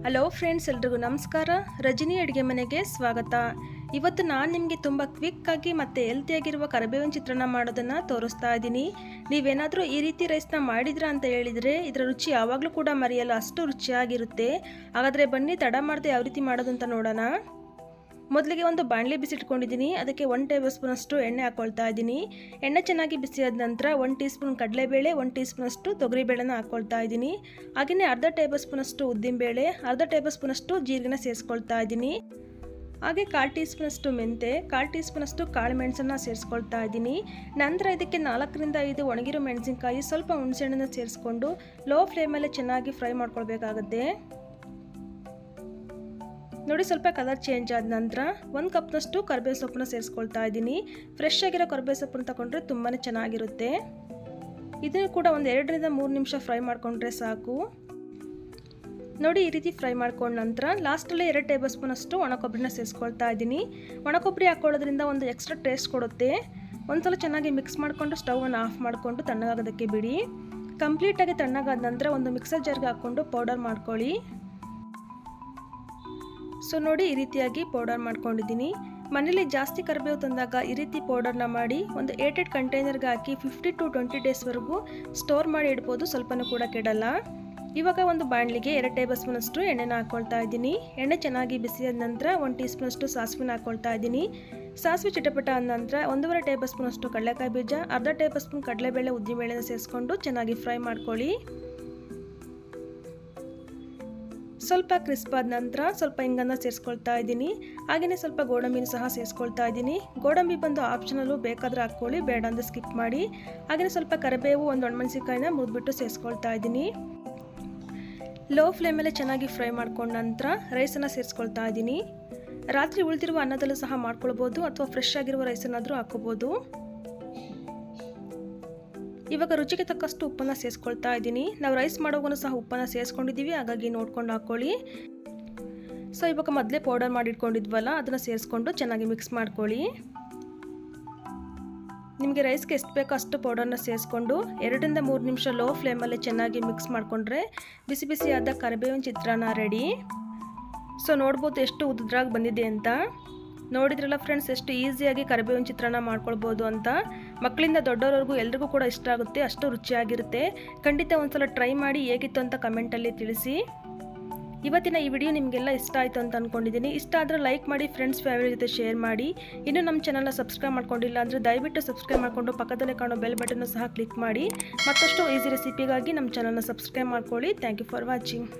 Hello friends, ಎಲ್ರಿಗೂ ನಮಸ್ಕಾರ. ರಜನಿ ಅಡುಗೆ ಮನೆಗೆ ಸ್ವಾಗತ. ಇವತ್ತು ನಾನು ನಿಮಗೆ ತುಂಬ ಕ್ವಿಕ್ಕಾಗಿ ಮತ್ತು ಹೆಲ್ತಿಯಾಗಿರುವ ಕರಿಬೇವಿನ ಚಿತ್ರಾನ್ನ ಮಾಡೋದನ್ನು ತೋರಿಸ್ತಾ ಇದ್ದೀನಿ. ನೀವೇನಾದರೂ ಈ ರೀತಿ ರೈಸ್ನ ಮಾಡಿದ್ರಾ ಅಂತ ಹೇಳಿದರೆ ಇದರ ರುಚಿ ಯಾವಾಗಲೂ ಕೂಡ ಮರೆಯಲ್ಲ, ಅಷ್ಟು ರುಚಿಯಾಗಿರುತ್ತೆ. ಹಾಗಾದರೆ ಬನ್ನಿ, ತಡ ಮಾಡದೆ ಯಾವ ರೀತಿ ಮಾಡೋದು ಅಂತ ನೋಡೋಣ. ಮೊದಲಿಗೆ ಒಂದು ಬಾಣಲಿ ಬಿಸಿಟ್ಕೊಂಡಿದ್ದೀನಿ. ಅದಕ್ಕೆ 1 ಟೇಬಲ್ ಸ್ಪೂನ್ ಅಷ್ಟು ಎಣ್ಣೆ ಹಾಕ್ಕೊಳ್ತಾ ಇದ್ದೀನಿ. ಎಣ್ಣೆ ಚೆನ್ನಾಗಿ ಬಿಸಿಯಾದ ನಂತರ 1 ಟೀ ಸ್ಪೂನ್ ಕಡಲೆಬೇಳೆ, 1 ಟೀ ಸ್ಪೂನ್ ಅಷ್ಟು ತೊಗರಿಬೇಳೆನ ಹಾಕ್ಕೊಳ್ತಾ ಇದ್ದೀನಿ. ಹಾಗೆಯೇ ಅರ್ಧ ಟೇಬಲ್ ಸ್ಪೂನ್ ಅಷ್ಟು ಉದ್ದಿನಬೇಳೆ, ಅರ್ಧ ಟೇಬಲ್ ಸ್ಪೂನ್ ಅಷ್ಟು ಜೀರಿಗೆನ ಸೇರಿಸ್ಕೊಳ್ತಾ ಇದ್ದೀನಿ. ಹಾಗೆ 1/4 ಟೀ ಸ್ಪೂನ್ ಅಷ್ಟು ಮೆಂತೆ, 1/4 ಟೀ ಸ್ಪೂನ್ ಅಷ್ಟು ಕಾಳು ಮೆಣಸನ್ನು ಸೇರಿಸ್ಕೊಳ್ತಾ ಇದ್ದೀನಿ. ನಂತರ ಇದಕ್ಕೆ 4 ರಿಂದ 5 ಒಣಗಿರೋ ಮೆಣಸಿನಕಾಯಿ, ಸ್ವಲ್ಪ ಹುಣಸೆಹಣ್ಣನ್ನು ಸೇರಿಸ್ಕೊಂಡು ಲೋ ಫ್ಲೇಮಲ್ಲಿ ಚೆನ್ನಾಗಿ ಫ್ರೈ ಮಾಡ್ಕೊಳ್ಬೇಕಾಗುತ್ತೆ. ನೋಡಿ, ಸ್ವಲ್ಪ ಕಲರ್ ಚೇಂಜ್ ಆದ ನಂತರ 1 ಕಪ್ನಷ್ಟು ಕರಿಬೇವು ಸೊಪ್ಪನ್ನ ಸೇರಿಸ್ಕೊಳ್ತಾ ಇದ್ದೀನಿ. ಫ್ರೆಶ್ ಆಗಿರೋ ಕರಿಬೇವು ಸೊಪ್ಪನ್ನು ತಗೊಂಡ್ರೆ ತುಂಬಾ ಚೆನ್ನಾಗಿರುತ್ತೆ. ಇದನ್ನು ಕೂಡ ಒಂದು 2 ರಿಂದ 3 ನಿಮಿಷ ಫ್ರೈ ಮಾಡಿಕೊಂಡ್ರೆ ಸಾಕು. ನೋಡಿ, ಈ ರೀತಿ ಫ್ರೈ ಮಾಡ್ಕೊಂಡ ನಂತರ ಲಾಸ್ಟಲ್ಲಿ 2 ಟೇಬಲ್ ಸ್ಪೂನ್ ಅಷ್ಟು ಒಣ ಕೊಬ್ಬರಿನ ಸೇರಿಸ್ಕೊಳ್ತಾ ಇದ್ದೀನಿ. ಒಣ ಕೊಬ್ಬರಿ ಹಾಕೊಳ್ಳೋದ್ರಿಂದ ಒಂದು ಎಕ್ಸ್ಟ್ರಾ ಟೇಸ್ಟ್ ಕೊಡುತ್ತೆ. ಒಂದ್ಸಲ ಚೆನ್ನಾಗಿ ಮಿಕ್ಸ್ ಮಾಡಿಕೊಂಡು ಸ್ಟವನ್ನು ಆಫ್ ಮಾಡಿಕೊಂಡು ತಣ್ಣಗಾಗೋದಕ್ಕೆ ಬಿಡಿ. ಕಂಪ್ಲೀಟಾಗಿ ತಣ್ಣಗಾದ ನಂತರ ಒಂದು ಮಿಕ್ಸರ್ ಜಾರ್ಗೆ ಹಾಕ್ಕೊಂಡು ಪೌಡರ್ ಮಾಡ್ಕೊಳ್ಳಿ. ಸೊ ನೋಡಿ, ಈ ರೀತಿಯಾಗಿ ಪೌಡರ್ ಮಾಡ್ಕೊಂಡಿದ್ದೀನಿ. ಮನೇಲಿ ಜಾಸ್ತಿ ಕರಿಬೇವು ತಂದಾಗ ಈ ರೀತಿ ಪೌಡರ್ನ ಮಾಡಿ ಒಂದು ಏಟೆಡ್ ಕಂಟೈನರ್ಗೆ ಹಾಕಿ 50 to 20 ಡೇಸ್ವರೆಗೂ ಸ್ಟೋರ್ ಮಾಡಿ ಇಡ್ಬೋದು, ಸ್ವಲ್ಪನೂ ಕೂಡ ಕೆಡಲ್ಲ. ಇವಾಗ ಒಂದು ಬಾಣಲಿಗೆ 2 ಟೇಬಲ್ ಸ್ಪೂನ್ ಅಷ್ಟು ಎಣ್ಣೆನ ಹಾಕ್ಕೊಳ್ತಾ ಇದ್ದೀನಿ. ಎಣ್ಣೆ ಚೆನ್ನಾಗಿ ಬಿಸಿಯಾದ ನಂತರ 1 ಟೀ ಸ್ಪೂನ್ ಅಷ್ಟು ಸಾಸಿವೆನ ಹಾಕ್ಕೊಳ್ತಾ ಇದ್ದೀನಿ. ಸಾಸಿವೆ ಚಿಟಪಟ ಆದ ನಂತರ 1.5 ಟೇಬಲ್ ಸ್ಪೂನ್ ಅಷ್ಟು ಕಡಲೆಕಾಯಿ ಬೀಜ, ಅರ್ಧ ಟೇಬಲ್ ಸ್ಪೂನ್ ಕಡಲೆಬೇಳೆ, ಉದ್ದಿನಬೇಳೆನ ಸೇರಿಸ್ಕೊಂಡು ಚೆನ್ನಾಗಿ ಫ್ರೈ ಮಾಡ್ಕೊಳ್ಳಿ. ಸ್ವಲ್ಪ ಕ್ರಿಸ್ಪ್ ಆದ ನಂತರ ಸ್ವಲ್ಪ ಹಿಂಗನ್ನು ಸೇರಿಸ್ಕೊಳ್ತಾ ಇದ್ದೀನಿ. ಹಾಗೆಯೇ ಸ್ವಲ್ಪ ಗೋಡಂಬಿನ ಸಹ ಸೇರಿಸ್ಕೊಳ್ತಾ ಇದ್ದೀನಿ. ಗೋಡಂಬಿ ಬಂದು ಆಪ್ಷನಲ್ಲು, ಬೇಕಾದರೆ ಹಾಕ್ಕೊಳ್ಳಿ, ಬೇಡ ಅಂದರೆ ಸ್ಕಿಪ್ ಮಾಡಿ. ಹಾಗೆಯೇ ಸ್ವಲ್ಪ ಕರಿಬೇವು, ಒಂದು ಒಣಮೆಣಸಿನಕಾಯಿನ ಮುರಿದ್ಬಿಟ್ಟು ಸೇರಿಸ್ಕೊಳ್ತಾ ಇದ್ದೀನಿ. ಲೋ ಫ್ಲೇಮಲ್ಲೇ ಚೆನ್ನಾಗಿ ಫ್ರೈ ಮಾಡ್ಕೊಂಡ ನಂತರ ರೈಸನ್ನು ಸೇರಿಸ್ಕೊಳ್ತಾ ಇದ್ದೀನಿ. ರಾತ್ರಿ ಉಳಿದಿರುವ ಅನ್ನದಲ್ಲೂ ಸಹ ಮಾಡ್ಕೊಳ್ಬೋದು, ಅಥವಾ ಫ್ರೆಶ್ ಆಗಿರುವ ರೈಸನ್ನಾದರೂ ಹಾಕ್ಕೋಬೋದು. ಇವಾಗ ರುಚಿಗೆ ತಕ್ಕಷ್ಟು ಉಪ್ಪನ್ನು ಸೇರಿಸ್ಕೊಳ್ತಾ ಇದ್ದೀನಿ. ನಾವು ರೈಸ್ ಮಾಡೋಗೂ ಸಹ ಉಪ್ಪನ್ನು ಸೇರಿಸ್ಕೊಂಡಿದ್ದೀವಿ, ಹಾಗಾಗಿ ನೋಡ್ಕೊಂಡು ಹಾಕ್ಕೊಳ್ಳಿ. ಸೊ ಇವಾಗ ಮೊದಲೇ ಪೌಡರ್ ಮಾಡಿಟ್ಕೊಂಡಿದ್ವಲ್ಲ, ಅದನ್ನು ಸೇರಿಸ್ಕೊಂಡು ಚೆನ್ನಾಗಿ ಮಿಕ್ಸ್ ಮಾಡ್ಕೊಳ್ಳಿ. ನಿಮಗೆ ರೈಸ್ಗೆ ಎಷ್ಟು ಬೇಕೋ ಅಷ್ಟು ಪೌಡರ್ನ ಸೇರಿಸ್ಕೊಂಡು 2 ರಿಂದ 3 ನಿಮಿಷ ಲೋ ಫ್ಲೇಮಲ್ಲಿ ಚೆನ್ನಾಗಿ ಮಿಕ್ಸ್ ಮಾಡಿಕೊಂಡ್ರೆ ಬಿಸಿ ಬಿಸಿಯಾದ ಕರಿಬೇವಿನ ಚಿತ್ರಾನ್ನ ರೆಡಿ. ಸೊ ನೋಡ್ಬೋದು ಎಷ್ಟು ಉದ್ರಾಗಿ ಬಂದಿದೆ ಅಂತ. ನೋಡಿದ್ರಲ್ಲ ಫ್ರೆಂಡ್ಸ್, ಎಷ್ಟು ಈಸಿಯಾಗಿ ಕರಿಬೇವಿನ ಚಿತ್ರಾನ್ನ ಮಾಡ್ಕೊಳ್ಬೋದು ಅಂತ. ಮಕ್ಕಳಿಂದ ದೊಡ್ಡವರೆಗೂ ಎಲ್ರಿಗೂ ಕೂಡ ಇಷ್ಟ ಆಗುತ್ತೆ, ಅಷ್ಟು ರುಚಿಯಾಗಿರುತ್ತೆ. ಖಂಡಿತ ಒಂದ್ಸಲ ಟ್ರೈ ಮಾಡಿ ಹೇಗಿತ್ತು ಅಂತ ಕಮೆಂಟಲ್ಲಿ ತಿಳಿಸಿ. ಇವತ್ತಿನ ಈ ವಿಡಿಯೋ ನಿಮಗೆಲ್ಲ ಇಷ್ಟ ಆಯಿತು ಅಂತ ಅಂದ್ಕೊಂಡಿದ್ದೀನಿ. ಇಷ್ಟ ಆದರೆ ಲೈಕ್ ಮಾಡಿ, ಫ್ರೆಂಡ್ಸ್ ಫ್ಯಾಮಿಲಿ ಜೊತೆ ಶೇರ್ ಮಾಡಿ. ಇನ್ನೂ ನಮ್ಮ ಚಾನಲ್ನ ಸಬ್ಸ್ಕ್ರೈಬ್ ಮಾಡ್ಕೊಂಡಿಲ್ಲ ಅಂದರೆ ದಯವಿಟ್ಟು ಸಬ್ಸ್ಕ್ರೈಬ್ ಮಾಡಿಕೊಂಡು ಪಕ್ಕದಲ್ಲೇ ಕಾಣೋ ಬೆಲ್ ಬಟನ್ನು ಸಹ ಕ್ಲಿಕ್ ಮಾಡಿ. ಮತ್ತಷ್ಟು ಈಸಿ ರೆಸಿಪಿಗಾಗಿ ನಮ್ಮ ಚಾನಲ್ನ ಸಬ್ಸ್ಕ್ರೈಬ್ ಮಾಡ್ಕೊಳ್ಳಿ. Thank you for watching.